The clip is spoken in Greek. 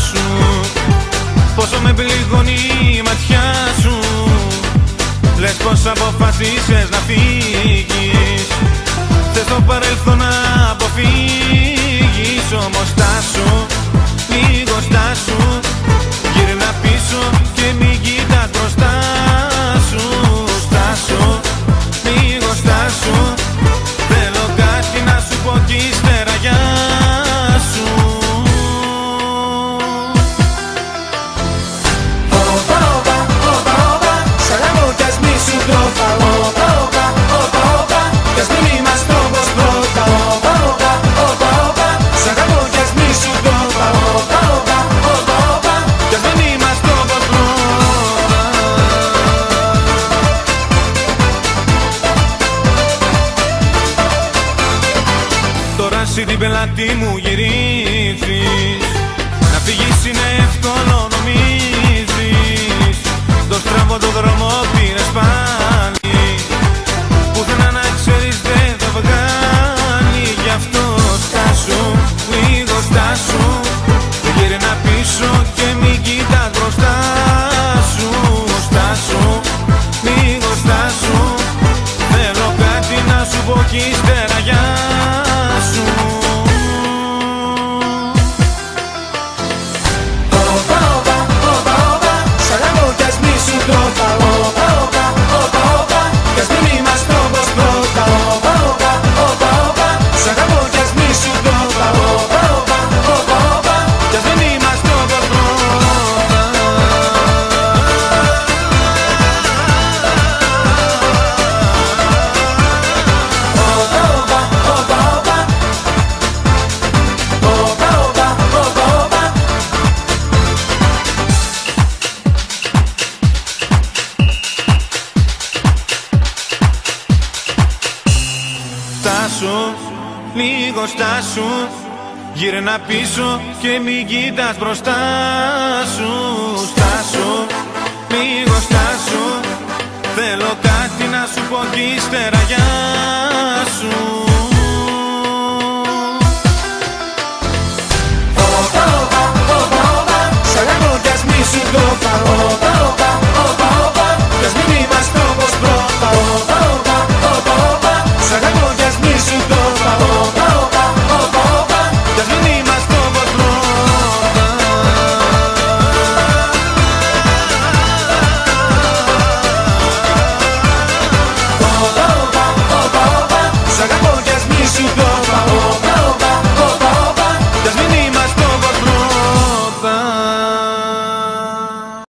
σου. Πόσο με πληγώνει η ματιά σου. Λες πως αποφασίσες να φύγεις. Θες το παρελθόν να αποφύγεις. Όμως στάσου, λίγο στάσου. Γύρνα πίσω και μην κοιτάς μπροστά σου. Στάσου, λίγο στάσου. Θέλω κάτι να σου πω κι ύστερα γεια σου. Όπα, όπα, όπα, όπα, σ' αγαπώ κι ας μη σου το πάω. Όπα, όπα, όπα, όπα, κι ας μην είμαστε όπως πρώτα. Όπα, όπα, όπα, όπα, σ' αγαπώ κι ας μη σου το πάω. Όπα, όπα, όπα, όπα, κι ας μην είμαστε όπως πρώτα. Τώρα εσύ την πελάτη μου γυρίζεις. Να φύγεις είναι εύκολο νομίζεις. Το στραβό το δρόμο πήρες πάλι. Πουθενά να ξέρεις δεν θα βγάλει. Γι' αυτό στάσου, λίγο στάσου. Γύρνα πίσω και μην κοιτάς μπροστά σου. Στάσου, λίγο στάσου. Θέλω κάτι να σου πω κι ύστερα γεια σου. Όπα, όπα, όπα, όπα, σ' αγαπώ κι ας μη σου το πάω. Όπα, όπα, όπα, όπα, κι ας μην είμαστε όπως πρώτα. Όπα, όπα, όπα, όπα, σ' αγαπώ κι ας μη σου το πάω. Όπα, όπα, όπα, όπα, κι ας μην είμαστε όπως πρώτα. Όπα, όπα, όπα, όπα, όπα, όπα, όπα, όπα. Στάσου, λίγο στάσου. Γύρνα πίσω και μην κοιτάς μπροστά σου. Στάσου, λίγο στάσου. Θέλω κάτι να σου πω κι ύστερα γεια σου.